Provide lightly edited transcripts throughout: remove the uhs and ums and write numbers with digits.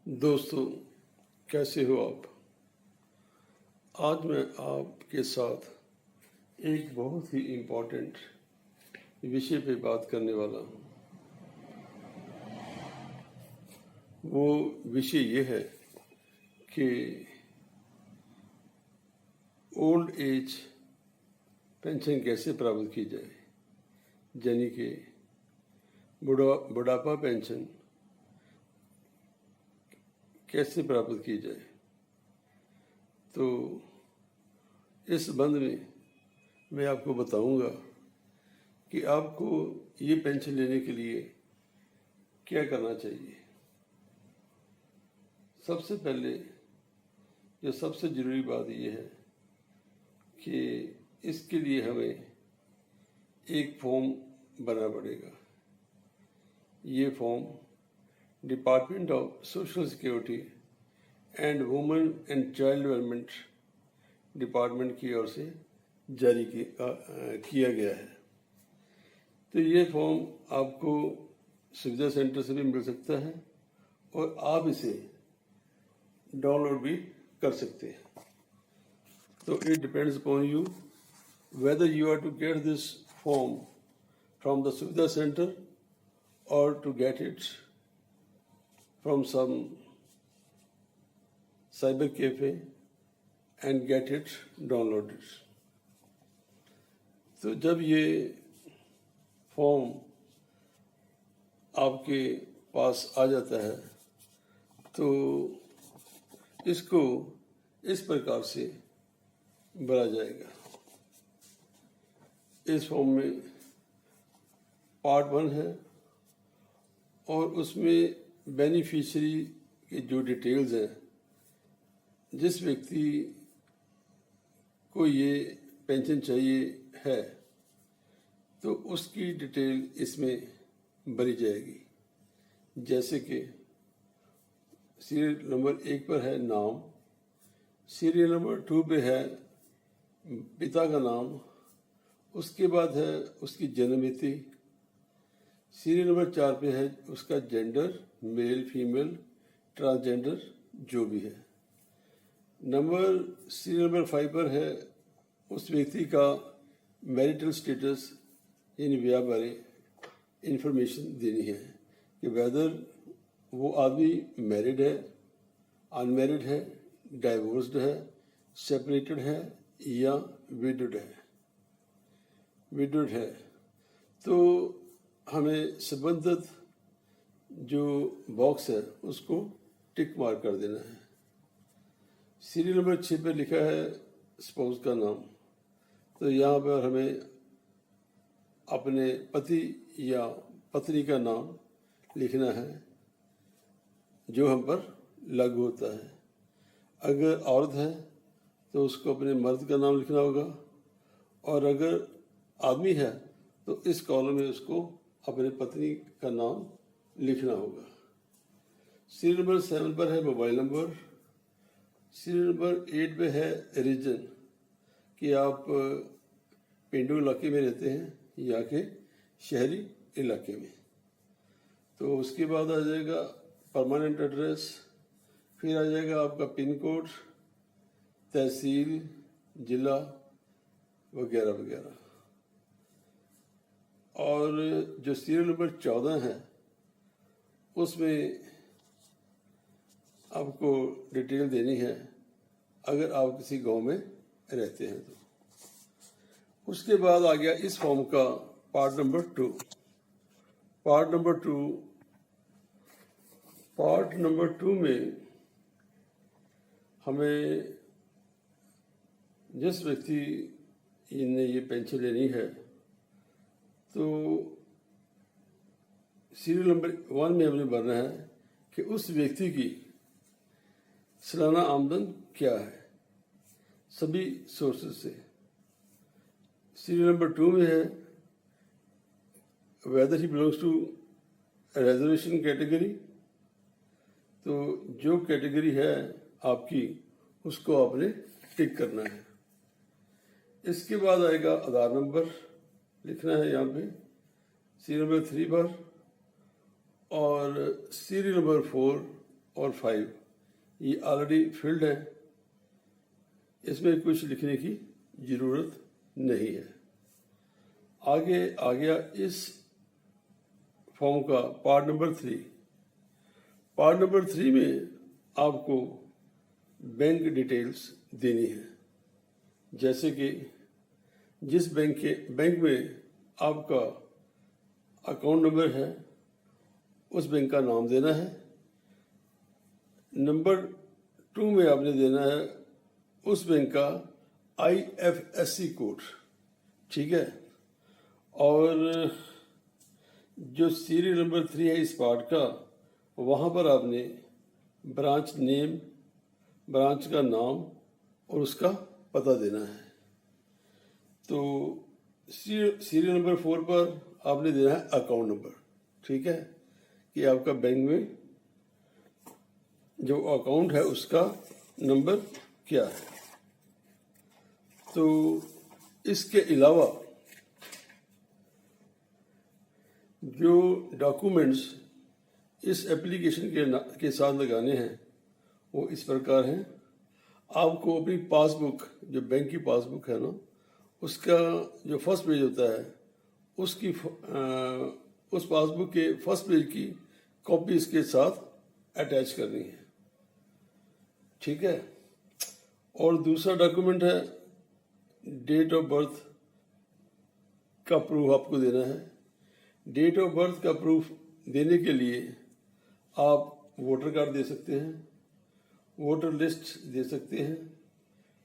दोस्तों, कैसे हो आप? आज मैं आपके साथ एक बहुत ही इम्पोर्टेंट विषय पे बात करने वाला हूँ। वो विषय ये है कि ओल्ड एज पेंशन कैसे प्राप्त की जाए, यानी कि बुढ़ापा पेंशन कैसे प्राप्त की जाए। तो इस संबंध में मैं आपको बताऊंगा कि आपको ये पेंशन लेने के लिए क्या करना चाहिए। सबसे पहले जो सबसे ज़रूरी बात ये है कि इसके लिए हमें एक फॉर्म भरना पड़ेगा। ये form department of social security and women and child development department की ओर से जारी किया गया है। तो ये फॉर्म आपको सुविधा सेंटर से भी मिल सकता है और आप इसे डाउनलोड भी कर सकते हैं। तो it depends upon you whether you are to get this form from the Suvidha Center or to get it from some cyber cafe and get it downloaded. तो जब ये फॉर्म आपके पास आ जाता है तो इसको इस प्रकार से भरा जाएगा। इस फॉर्म में पार्ट 1 है और उसमें बेनिफिशियरी की जो डिटेल्स हैं, जिस व्यक्ति को ये पेंशन चाहिए है तो उसकी डिटेल इसमें भरी जाएगी। जैसे कि सीरियल नंबर 1 पर है नाम, सीरियल नंबर 2 पे है पिता का नाम, उसके बाद है उसकी जन्मतिथि, सीरियल नंबर 4 पे है उसका जेंडर, मेल फीमेल ट्रांसजेंडर जो भी है। सीरियल नंबर 5 पर है उस व्यक्ति का मैरिटल स्टेटस, यानी ब्याह बारे इंफॉर्मेशन देनी है कि वेदर वो आदमी मैरिड है, अनमैरिड है, डाइवोर्स्ड है, सेपरेटेड है या विडोड है। तो हमें संबंधित जो बॉक्स है उसको टिक मार्क कर देना है। सीरियल नंबर 6 पे लिखा है स्पाउस का नाम, तो यहाँ पर हमें अपने पति या पत्नी का नाम लिखना है जो हम पर लागू होता है। अगर औरत है तो उसको अपने मर्द का नाम लिखना होगा और अगर आदमी है तो इस कॉलम में उसको अपने पत्नी का नाम लिखना होगा। सीरियल नंबर 7 पर है मोबाइल नंबर, सीरियल नंबर 8 पे है रीजन कि आप पेंडू इलाके में रहते हैं या के शहरी इलाके में। तो उसके बाद आ जाएगा परमानेंट एड्रेस, फिर आ जाएगा आपका पिन कोड, तहसील, जिला वगैरह वगैरह। और जो सीरियल नंबर 14 है उसमें आपको डिटेल देनी है अगर आप किसी गांव में रहते हैं तो। उसके बाद आ गया इस फॉर्म का पार्ट नंबर 2। पार्ट नंबर 2 में हमें जिस व्यक्ति ने ये पेंशन लेनी है तो सीरियल नंबर 1 में हमें भरना है कि उस व्यक्ति की सालाना आमदन क्या है सभी सोर्सेज से। सीरियल नंबर 2 में है whether he belongs to reservation category, तो जो कैटेगरी है आपकी उसको आपने टिक करना है। इसके बाद आएगा आधार नंबर लिखना है यहाँ पे सीरियल नंबर 3 पर, और सीरियल नंबर 4 और 5 ये ऑलरेडी फिल्ड है, इसमें कुछ लिखने की ज़रूरत नहीं है। आगे आ गया इस फॉर्म का पार्ट नंबर 3। पार्ट नंबर 3 में आपको बैंक डिटेल्स देनी है, जैसे कि जिस बैंक में आपका अकाउंट नंबर है उस बैंक का नाम देना है। नंबर 2 में आपने देना है उस बैंक का IFSC कोड, ठीक है। और जो सीरियल नंबर 3 है इस पार्ट का, वहाँ पर आपने ब्रांच नेम, ब्रांच का नाम और उसका पता देना है। तो सीरियल नंबर 4 पर आपने देना है अकाउंट नंबर, ठीक है, कि आपका बैंक में जो अकाउंट है उसका नंबर क्या है। तो इसके अलावा जो डॉक्यूमेंट्स इस एप्लीकेशन के साथ लगाने हैं वो इस प्रकार हैं। आपको अपनी पासबुक, जो बैंक की पासबुक है ना, उसका जो फर्स्ट पेज होता है उसकी उस पासबुक के फर्स्ट पेज की कॉपी इसके साथ अटैच करनी है, ठीक है। और दूसरा डॉक्यूमेंट है डेट ऑफ बर्थ का प्रूफ आपको देना है। डेट ऑफ बर्थ का प्रूफ देने के लिए आप वोटर कार्ड दे सकते हैं, वोटर लिस्ट दे सकते हैं,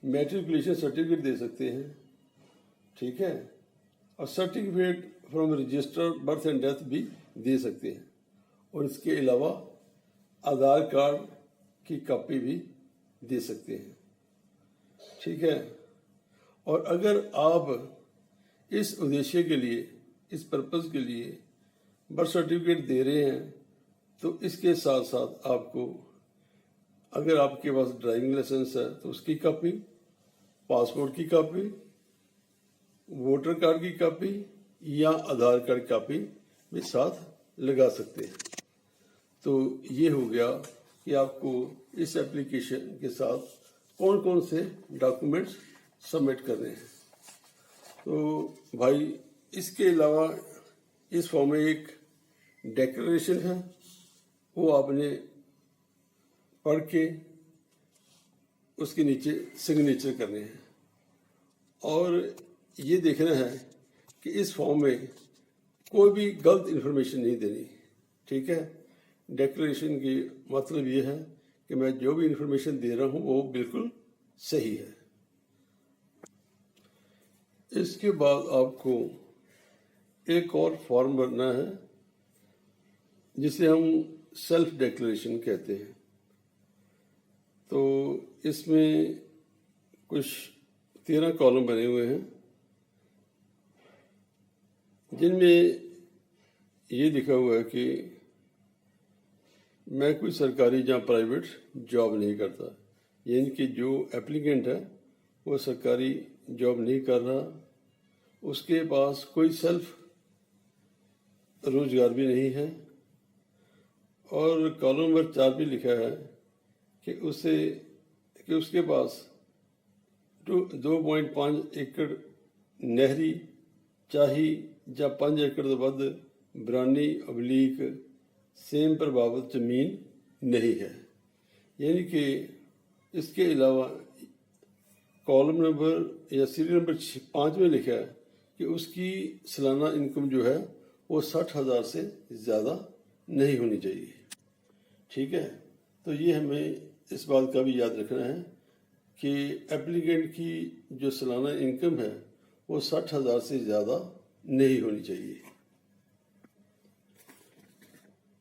मैट्रिकुलेशन सर्टिफिकेट दे सकते हैं, ठीक है, और certificate from register birth and death भी दे सकते हैं। और इसके अलावा आधार कार्ड की कॉपी भी दे सकते हैं, ठीक है। और अगर आप इस उद्देश्य के लिए, इस पर्पज़ के लिए बर्थ सर्टिफिकेट दे रहे हैं तो इसके साथ साथ आपको, अगर आपके पास ड्राइविंग लाइसेंस है तो उसकी कॉपी, पासपोर्ट की कॉपी, वोटर कार्ड की कॉपी या आधार कार्ड की कॉपी भी साथ लगा सकते हैं। तो ये हो गया कि आपको इस एप्लीकेशन के साथ कौन कौन से डॉक्यूमेंट्स सबमिट करने हैं। तो भाई इसके अलावा इस फॉर्म में एक डिक्लेरेशन है, वो आपने पढ़ के उसके नीचे सिग्नेचर करने हैं। और ये देखना है कि इस फॉर्म में कोई भी गलत इन्फॉर्मेशन नहीं देनी, ठीक है। डिक्लेरेशन की मतलब ये है कि मैं जो भी इन्फॉर्मेशन दे रहा हूँ वो बिल्कुल सही है। इसके बाद आपको एक और फॉर्म भरना है जिसे हम सेल्फ डिक्लेरेशन कहते हैं। तो इसमें कुछ 13 कॉलम बने हुए हैं, जिनमें ये लिखा हुआ है कि मैं कोई सरकारी या प्राइवेट जॉब नहीं करता, यानी कि जो एप्लीकेंट है वो सरकारी जॉब नहीं कर रहा, उसके पास कोई सेल्फ रोजगार भी नहीं है। और कॉलम नंबर 4 भी लिखा है कि उसके पास 2.5 एकड़ नहरी चाही या 5 एकड़ ਤੋਂ ਵੱਧ बरानी अबलीक सेम प्रभावित जमीन नहीं है। यानी कि इसके अलावा कॉलम नंबर या सीरियल नंबर 5 में लिखा है कि उसकी सालाना इनकम जो है वो 60,000 से ज़्यादा नहीं होनी चाहिए, ठीक है। तो ये हमें इस बात का भी याद रखना है कि एप्लीकेंट की जो सालाना इनकम है वो 60,000 से ज़्यादा नहीं होनी चाहिए।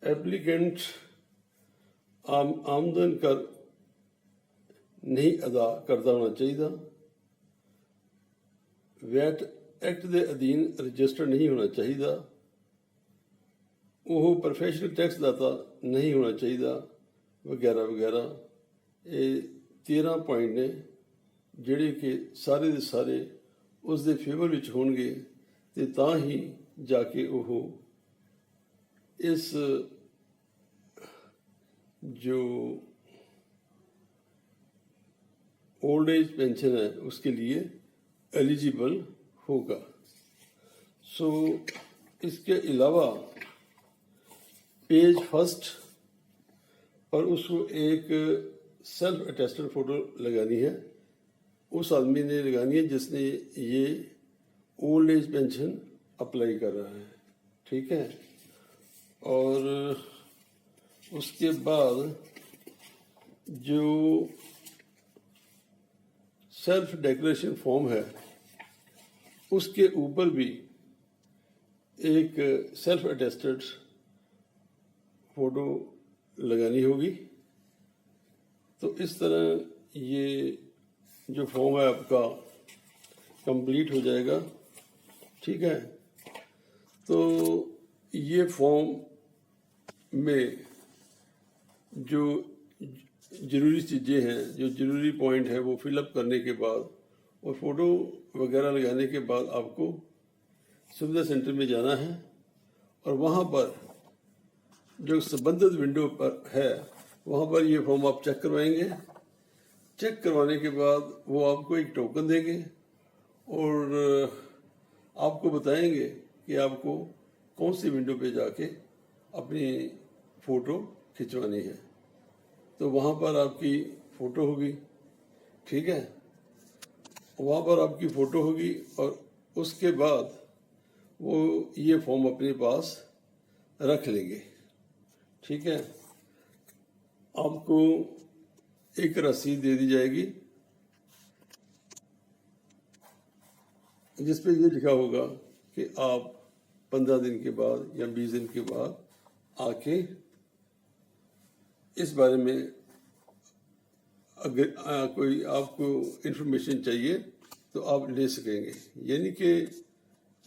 एप्लीकेंट आमदन कर नहीं अदा करता होना चाहिए, वैट एक्ट के अधीन रजिस्टर्ड नहीं होना चाहिए, वो प्रोफेशनल टैक्स दाता नहीं होना चाहिए, वगैरह वगैरह। ये 13 पॉइंट ने ਜਿਹੜੇ कि सारे ਦੇ ਸਾਰੇ ਉਸ ਦੇ फेवर ਵਿੱਚ ਹੋਣਗੇ ਤੇ ਤਾਂ ਹੀ ਜਾ ਕੇ ਉਹ ਇਸ जो ओल्ड एज पेंशन है उसके लिए एलिजिबल होगा। सो इसके अलावा पेज फर्स्ट पर उसको एक सेल्फ अटेस्टेड फोटो लगानी है, उस आदमी ने लगानी है जिसने ये ओल्ड एज पेंशन अप्लाई कर रहा है, ठीक है। और उसके बाद जो सेल्फ डिक्लेरेशन फॉर्म है उसके ऊपर भी एक सेल्फ अटेस्टेड फोटो लगानी होगी। तो इस तरह ये जो फॉर्म है आपका कंप्लीट हो जाएगा, ठीक है। तो ये फॉर्म में जो ज़रूरी चीज़ें हैं, जो ज़रूरी पॉइंट है वो फिलअप करने के बाद और फ़ोटो वगैरह लगाने के बाद आपको सुविधा सेंटर में जाना है और वहाँ पर जो संबंधित विंडो पर है वहाँ पर ये फॉर्म आप चेक करवाएंगे। चेक करवाने के बाद वो आपको एक टोकन देंगे और आपको बताएंगे कि आपको कौन सी विंडो पे जाके अपनी फ़ोटो खिंचवानी है। तो वहाँ पर आपकी फ़ोटो होगी, ठीक है, वहाँ पर आपकी फ़ोटो होगी और उसके बाद वो ये फॉर्म अपने पास रख लेंगे, ठीक है। आपको एक रसीद दे दी जाएगी जिस पे ये लिखा होगा कि आप 15 दिन के बाद या 20 दिन के बाद आके इस बारे में अगर कोई आपको इंफॉर्मेशन चाहिए तो आप ले सकेंगे। यानी कि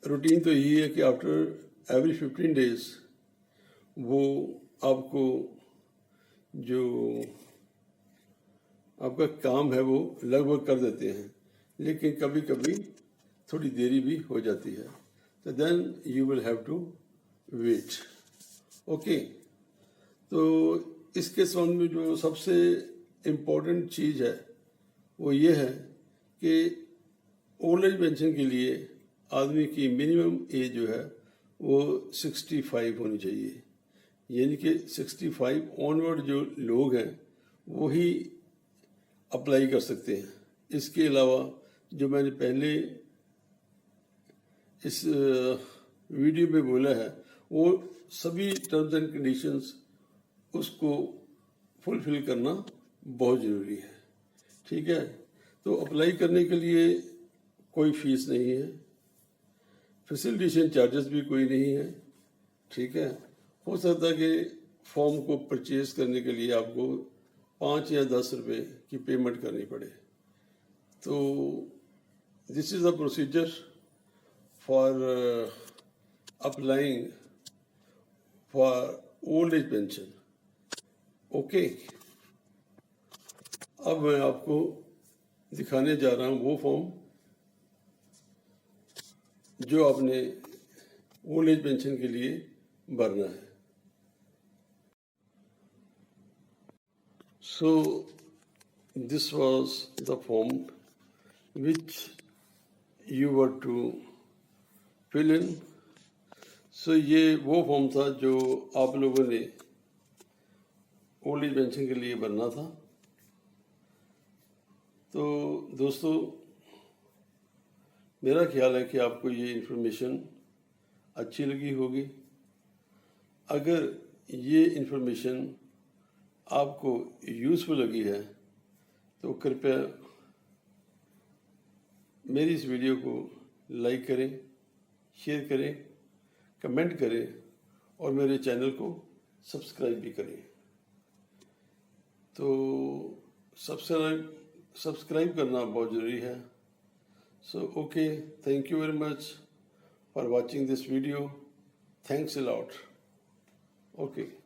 रूटीन तो यही है कि आफ्टर एवरी 15 डेज वो आपको जो आपका काम है वो लगभग कर देते हैं, लेकिन कभी कभी थोड़ी देरी भी हो जाती है। तो then you will have to wait, okay. तो इसके संबंध में जो सबसे इम्पोर्टेंट चीज़ है वो ये है कि ओल्ड एज पेंशन के लिए आदमी की मिनिमम एज जो है वो 65 होनी चाहिए। यानी कि 65 ऑनवर्ड जो लोग हैं वो ही अप्लाई कर सकते हैं। इसके अलावा जो मैंने पहले इस वीडियो में बोला है वो सभी टर्म्स एंड कंडीशंस उसको फुलफिल करना बहुत ज़रूरी है, ठीक है। तो अप्लाई करने के लिए कोई फीस नहीं है, फैसिलिटेशन चार्जेस भी कोई नहीं है, ठीक है। हो सकता है कि फॉर्म को परचेज करने के लिए आपको 5 या 10 रुपए की पेमेंट करनी पड़े। तो this is the procedure for applying for old age pension, okay. अब मैं आपको दिखाने जा रहा हूँ वो फॉर्म जो आपने ओल्ड एज पेंशन के लिए भरना है। So this was the form which you were to fill in. So ये वो फॉर्म था जो आप लोगों ने ओल्ड एज पेंशन के लिए भरना था। तो दोस्तों मेरा ख्याल है कि आपको ये इन्फॉर्मेशन अच्छी लगी होगी। अगर ये इन्फॉर्मेशन आपको यूज़फुल लगी है तो कृपया मेरी इस वीडियो को लाइक करें, शेयर करें, कमेंट करें और मेरे चैनल को सब्सक्राइब भी करें। तो सब्सक्राइब करना बहुत ज़रूरी है। So okay, thank you very much for watching this video. Thanks a lot, okay.